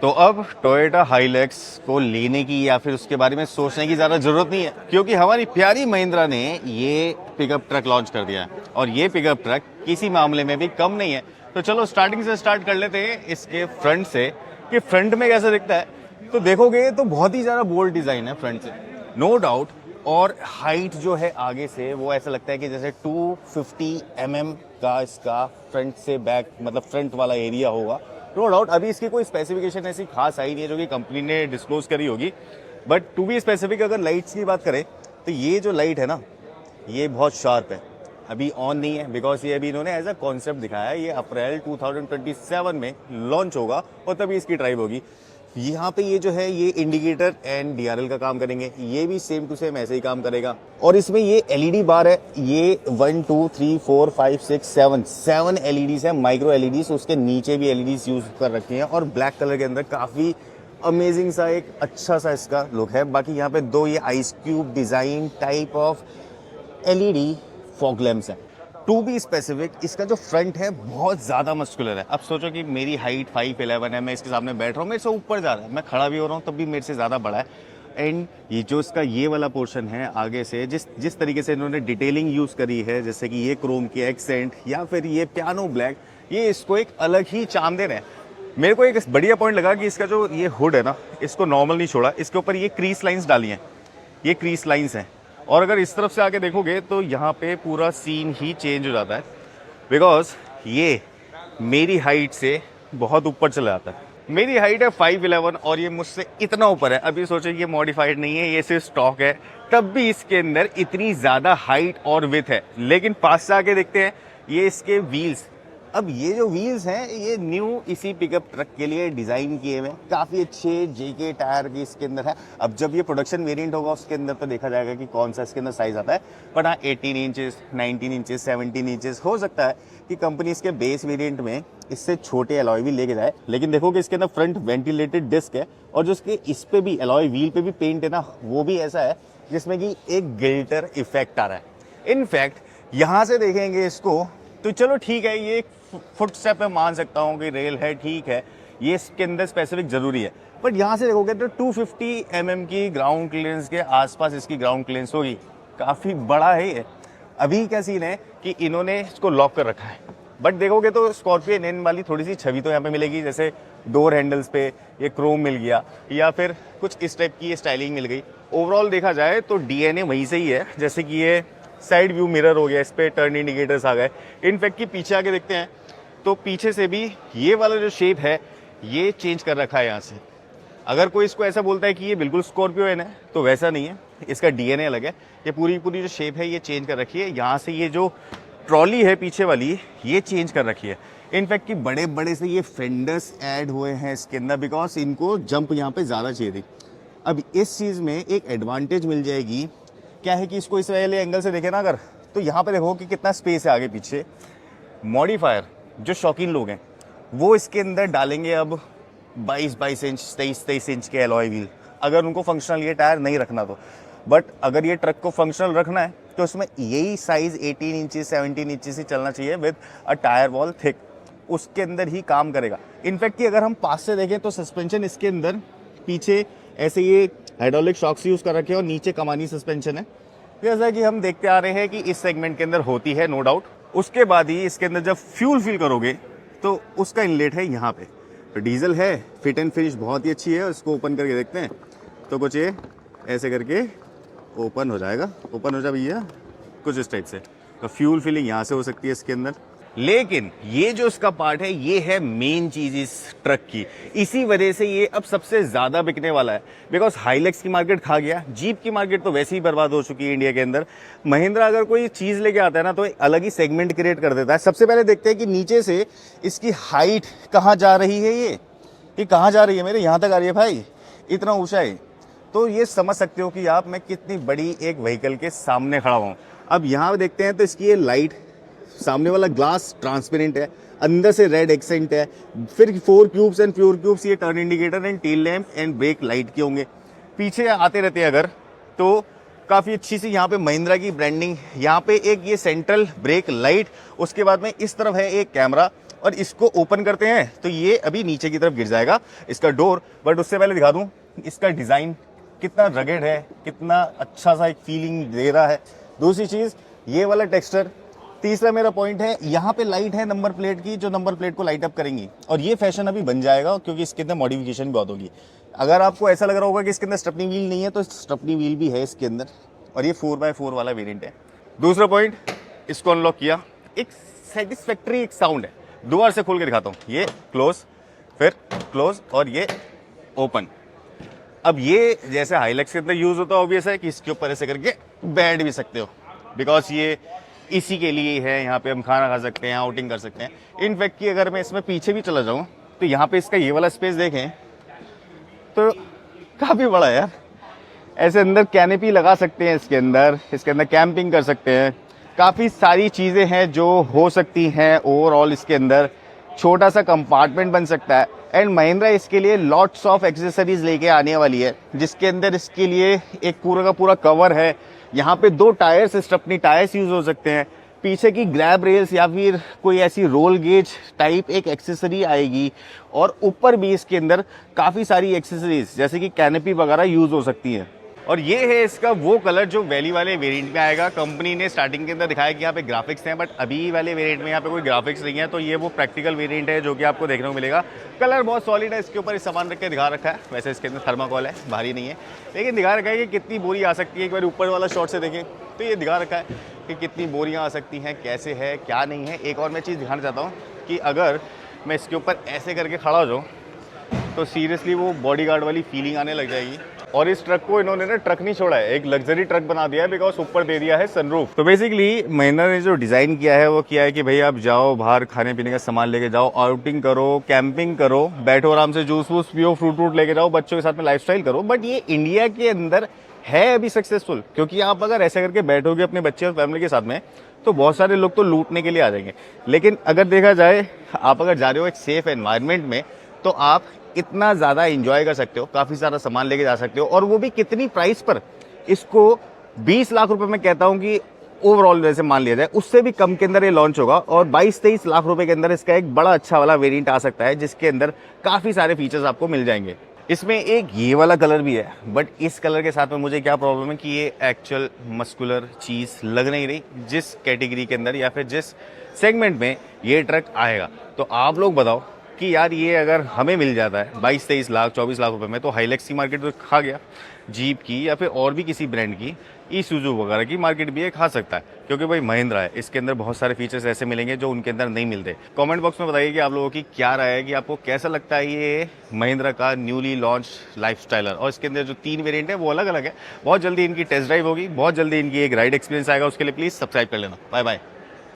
तो अब Toyota Hilux को लेने की या फिर उसके बारे में सोचने की ज़्यादा ज़रूरत नहीं है, क्योंकि हमारी प्यारी महिंद्रा ने ये पिकअप ट्रक लॉन्च कर दिया है और ये पिकअप ट्रक किसी मामले में भी कम नहीं है। तो चलो स्टार्टिंग से स्टार्ट कर लेते हैं इसके फ्रंट से कि फ्रंट में कैसा दिखता है। तो देखोगे तो बहुत ही ज़्यादा बोल्ड डिज़ाइन है फ्रंट से, नो डाउट। और हाइट जो है आगे से वो ऐसा लगता है कि जैसे 250 mm का इसका फ्रंट से बैक मतलब फ्रंट वाला एरिया होगा, नो डाउट। अभी इसकी कोई स्पेसिफिकेशन ऐसी खास आई नहीं है जो कि कंपनी ने डिस्क्लोज करी होगी, बट टू बी स्पेसिफिक अगर लाइट्स की बात करें तो ये जो लाइट है ना ये बहुत शार्प है। अभी ऑन नहीं है बिकॉज ये अभी इन्होंने एज अ कॉन्सेप्ट दिखाया है। ये अप्रैल 2027 में लॉन्च होगा और तभी इसकी ड्राइव होगी। यहाँ पे ये जो है ये इंडिकेटर एंड DRL का काम करेंगे, ये भी सेम टू सेम ऐसे ही काम करेगा। और इसमें ये LED बार है, ये 1 2 3 4 5 6 7 LEDs है, माइक्रो LEDs। उसके नीचे भी LEDs यूज कर रखी हैं और ब्लैक कलर के अंदर काफी अमेजिंग सा एक अच्छा सा इसका लुक है। बाकी यहाँ पे दो ये ice cube design type of LED fog lamps है। टू बी स्पेसिफिक इसका जो फ्रंट है बहुत ज़्यादा मस्कुलर है। अब सोचो कि मेरी हाइट 5'11" है, मैं इसके सामने बैठ रहा हूँ, मेरे से ऊपर जा रहा है, मैं खड़ा भी हो रहा हूँ तब भी मेरे से ज़्यादा बड़ा है। एंड ये जो इसका ये वाला पोर्शन है आगे से जिस तरीके से इन्होंने डिटेलिंग यूज़ करी है, जैसे कि ये क्रोम की एक्सेंट या फिर ये पियानो ब्लैक, ये इसको एक अलग ही चाम दे रहे हैं। मेरे को एक बढ़िया पॉइंट लगा कि इसका जो ये हुड है ना इसको नॉर्मल नहीं छोड़ा, इसके ऊपर ये क्रीस लाइन्स डाली हैं, ये क्रीस लाइन्स हैं। और अगर इस तरफ से आके देखोगे तो यहाँ पे पूरा सीन ही चेंज हो जाता है, बिकॉज ये मेरी हाइट से बहुत ऊपर चला जाता है। मेरी हाइट है 5'11" और ये मुझसे इतना ऊपर है। अभी सोचो ये मॉडिफाइड नहीं है, ये सिर्फ स्टॉक है, तब भी इसके अंदर इतनी ज़्यादा हाइट और विड्थ है। लेकिन पास से आके देखते हैं ये इसके व्हील्स। अब ये जो व्हील्स हैं ये न्यू इसी पिकअप ट्रक के लिए डिज़ाइन किए हुए हैं, काफ़ी अच्छे JK टायर की इसके अंदर है। अब जब ये प्रोडक्शन वेरिएंट होगा उसके अंदर तो देखा जाएगा कि कौन सा इसके अंदर साइज़ आता है। बट हाँ 18 इंचेस 19 इंचेस 17 इंचेस हो सकता है कि कंपनी इसके बेस वेरिएंट में इससे छोटे एलॉय व्हील लेके जाए। लेकिन देखोगे इसके अंदर फ्रंट वेंटिलेटेड डिस्क है और जो इसके इस पे भी एलॉय व्हील पे भी पेंट है ना वो भी ऐसा है जिसमें कि एक गिल्टर इफेक्ट आ रहा है। इनफैक्ट यहाँ से देखेंगे इसको तो चलो ठीक है, ये फुट स्टेप में मान सकता हूँ कि रेल है, ठीक है, ये इसके अंदर स्पेसिफिक जरूरी है। बट यहाँ से देखोगे तो 250 mm की ग्राउंड क्लियरेंस के आसपास इसकी ग्राउंड क्लियरेंस होगी, काफ़ी बड़ा है ये। अभी क्या सीन है कि इन्होंने इसको लॉक कर रखा है, बट देखोगे तो स्कॉर्पियो एन वाली थोड़ी सी छवि तो यहाँ पे मिलेगी, जैसे डोर हैंडल्स पे ये क्रोम मिल गया या फिर कुछ इस टाइप की ये स्टाइलिंग मिल गई। ओवरऑल देखा जाए तो DNA वहीं से ही है, जैसे कि ये साइड व्यू मिरर हो गया, इस पे टर्न इंडिकेटर्स आ गए। इनफैक्ट कि पीछे आके देखते हैं तो पीछे से भी ये वाला जो शेप है ये चेंज कर रखा है यहाँ से। अगर कोई इसको ऐसा बोलता है कि ये बिल्कुल स्कॉर्पियो एन है तो वैसा नहीं है, इसका DNA अलग है। ये पूरी जो शेप है ये चेंज कर रखी है, यहाँ से ये जो ट्रॉली है पीछे वाली ये चेंज कर रखी है। इनफैक्ट कि बड़े से ये फेंडर्स ऐड हुए हैं इसके अंदर, बिकॉज इनको जंप यहाँ पे ज़्यादा चाहिए थी। अब इस चीज़ में एक एडवांटेज मिल जाएगी, क्या है कि इसको इस वाले एंगल से देखें ना अगर, तो यहाँ पे देखो कि कितना स्पेस है आगे पीछे। मॉडिफायर जो शौकीन लोग हैं वो इसके अंदर डालेंगे अब 22 इंच 23 इंच के एलॉय व्हील, अगर उनको फंक्शनल ये टायर नहीं रखना तो। बट अगर ये ट्रक को फंक्शनल रखना है तो इसमें यही साइज 18 इंचेस 17 इंचेस ही चलना चाहिए with a tyre wall thick, उसके अंदर ही काम करेगा। इनफैक्ट कि अगर हम पास से देखें तो सस्पेंशन इसके अंदर पीछे ऐसे ये हाइड्रोलिक शॉक्स यूज कर रखे हैं और नीचे कमानी सस्पेंशन है, जैसा कि हम देखते आ रहे हैं कि इस सेगमेंट के अंदर होती है, नो डाउट। उसके बाद ही इसके अंदर जब फ्यूल फिल करोगे तो उसका इनलेट है यहाँ पे, तो डीजल है, फिट एंड फिनिश बहुत ही अच्छी है। इसको ओपन करके देखते हैं तो कुछ ये ऐसे करके ओपन हो जाएगा, ओपन हो जा भैया, कुछ इस टाइप से। तो फ्यूल फिलिंग यहाँ से हो सकती है इसके अंदर। लेकिन ये जो इसका पार्ट है ये है मेन चीज इस ट्रक की, इसी वजह से ये अब सबसे ज्यादा बिकने वाला है। बिकॉज हाइलक्स की मार्केट खा गया, जीप की मार्केट तो वैसे ही बर्बाद हो चुकी है इंडिया के अंदर। महिंद्रा अगर कोई चीज लेके आता है ना तो एक अलग ही सेगमेंट क्रिएट कर देता है। सबसे पहले देखते हैं कि नीचे से इसकी हाइट कहाँ जा रही है, ये कहाँ जा रही है, मेरे यहाँ तक आ रही है भाई, इतना ऊंचा है। तो ये समझ सकते हो कि आप मैं कितनी बड़ी एक व्हीकल के सामने खड़ा हूँ। अब यहाँ देखते हैं तो इसकी ये लाइट, सामने वाला ग्लास ट्रांसपेरेंट है, अंदर से रेड एक्सेंट है, फिर 4 क्यूब्स एंड प्योर क्यूब्स ये turn indicator and tail lamp and brake light के होंगे। पीछे आते रहते हैं अगर तो काफ़ी अच्छी सी यहाँ पे महिंद्रा की ब्रांडिंग, यहाँ पे एक ये सेंट्रल ब्रेक लाइट, उसके बाद में इस तरफ है एक कैमरा और इसको ओपन करते हैं तो ये अभी नीचे की तरफ गिर जाएगा इसका डोर। बट उससे पहले दिखा दूं इसका डिज़ाइन कितना रगेड है, कितना अच्छा सा एक फीलिंग दे रहा है। दूसरी चीज़ ये वाला टेक्सचर। तीसरा मेरा पॉइंट है, यहाँ पे लाइट है नंबर प्लेट की, जो नंबर प्लेट को लाइट अप करेंगी, और ये फैशन अभी बन जाएगा क्योंकि इसके अंदर मॉडिफिकेशन बहुत होगी। अगर आपको ऐसा लग रहा होगा कि इसके अंदर स्टेपनी व्हील नहीं है, तो स्टेपनी व्हील भी है इसके अंदर, और ये 4x4 वाला वेरिएंट है। दूसरा पॉइंट, इसको अनलॉक किया, एक सेटिस्फैक्ट्री एक साउंड है। दोबारा से खोल के दिखाता हूँ, ये क्लोज, फिर क्लोज, और ये ओपन। अब ये जैसे हाइलैक्स के अंदर यूज होता है, ऑब्वियस है कि इसके ऊपर ऐसे करके बैठ भी सकते हो, बिकॉज ये इसी के लिए है। यहाँ पे हम खाना खा सकते हैं, आउटिंग कर सकते हैं। इनफैक्ट कि अगर मैं इसमें पीछे भी चला जाऊँ तो यहाँ पे इसका ये वाला स्पेस देखें तो काफ़ी बड़ा है यार। ऐसे अंदर कैनेपी लगा सकते हैं, इसके अंदर कैंपिंग कर सकते हैं। काफ़ी सारी चीज़ें हैं जो हो सकती हैं। ओवरऑल इसके अंदर छोटा सा कंपार्टमेंट बन सकता है। एंड महिंद्रा इसके लिए लॉट्स ऑफ एक्सेसरीज लेके आने वाली है, जिसके अंदर इसके लिए एक पूरा का पूरा कवर है। यहाँ पे 2 टायर्स, स्टेपनी टायर्स यूज हो सकते हैं। पीछे की ग्रैब रेल्स या फिर कोई ऐसी रोल गेज टाइप एक एक्सेसरी आएगी, और ऊपर भी इसके अंदर काफ़ी सारी एक्सेसरीज जैसे कि कैनेपी वगैरह यूज हो सकती हैं। और ये है इसका वो कलर जो वैली वाले वेरिएंट में आएगा। कंपनी ने स्टार्टिंग के अंदर दिखाया कि यहाँ पे ग्राफिक्स हैं, बट अभी वाले वेरिएंट में यहाँ पे कोई ग्राफिक्स नहीं है, तो ये वो प्रैक्टिकल वेरिएंट है जो कि आपको देखने को मिलेगा। कलर बहुत सॉलिड है, इसके ऊपर इस सामान रख के दिखा रखा है। वैसे इसके अंदर थर्माकोल है, भारी नहीं है, लेकिन दिखा रखा है कि कितनी बोरी आ सकती है। एक बार ऊपर वाला शॉट से देखें तो ये दिखा रखा है कि कितनी बोरियाँ आ सकती हैं, कैसे है क्या नहीं है। एक और मैं चीज़ दिखाना चाहता हूँ कि अगर मैं इसके ऊपर ऐसे करके खड़ा हो जाऊँ तो सीरियसली वो बॉडीगार्ड वाली फीलिंग आने लग जाएगी। और इस ट्रक को इन्होंने ना ट्रक नहीं छोड़ा है, एक लग्जरी ट्रक बना दिया है, बिकॉज ऊपर दे दिया है सनरूफ। तो बेसिकली महिंद्रा ने जो डिज़ाइन किया है वो किया है कि भाई आप जाओ बाहर, खाने पीने का सामान लेके जाओ, आउटिंग करो, कैंपिंग करो, बैठो आराम से, जूस वूस पियो, फ्रूट व्रूट लेके जाओ, बच्चों के साथ में लाइफस्टाइल करो। बट ये इंडिया के अंदर है अभी सक्सेसफुल, क्योंकि आप अगर ऐसे करके बैठोगे अपने बच्चे और फैमिली के साथ में तो बहुत सारे लोग तो लूटने के लिए आ जाएंगे। लेकिन अगर देखा जाए, आप अगर जा रहे हो एक सेफ एनवायरनमेंट में, तो आप इतना ज़्यादा एंजॉय कर सकते हो, काफ़ी सारा सामान लेके जा सकते हो, और वो भी कितनी प्राइस पर। इसको 20 लाख रुपए में कहता हूँ कि ओवरऑल जैसे मान लिया जाए, उससे भी कम के अंदर ये लॉन्च होगा, और 22-23 लाख रुपए के अंदर इसका एक बड़ा अच्छा वाला वेरिएंट आ सकता है, जिसके अंदर काफ़ी सारे फीचर्स आपको मिल जाएंगे। इसमें एक ये वाला कलर भी है, बट इस कलर के साथ में मुझे क्या प्रॉब्लम है कि ये एक्चुअल मस्कुलर चीज़ लग नहीं रही जिस कैटेगरी के अंदर या फिर जिस सेगमेंट में ये ट्रक आएगा। तो आप लोग बताओ कि यार ये अगर हमें मिल जाता है 22-23 लाख 24 लाख रुपए में, तो हाइलैक्स की मार्केट तो खा गया, जीप की या फिर और भी किसी ब्रांड की, ईसुजू वगैरह की मार्केट भी ये खा सकता है, क्योंकि भाई महिंद्रा है, इसके अंदर बहुत सारे फीचर्स ऐसे मिलेंगे जो उनके अंदर नहीं मिलते। कमेंट बॉक्स में बताइए कि आप लोगों की क्या राय है, कि आपको कैसा लगता है ये महिंद्रा का न्यूली लॉन्च लाइफस्टाइलर। और इसके अंदर जो 3 वेरिएंट है वो अलग अलग है। बहुत जल्दी इनकी टेस्ट ड्राइव होगी, बहुत जल्दी इनकी एक राइड एक्सपीरियंस आएगा। उसके लिए प्लीज़ सब्सक्राइब कर लेना। Bye bye.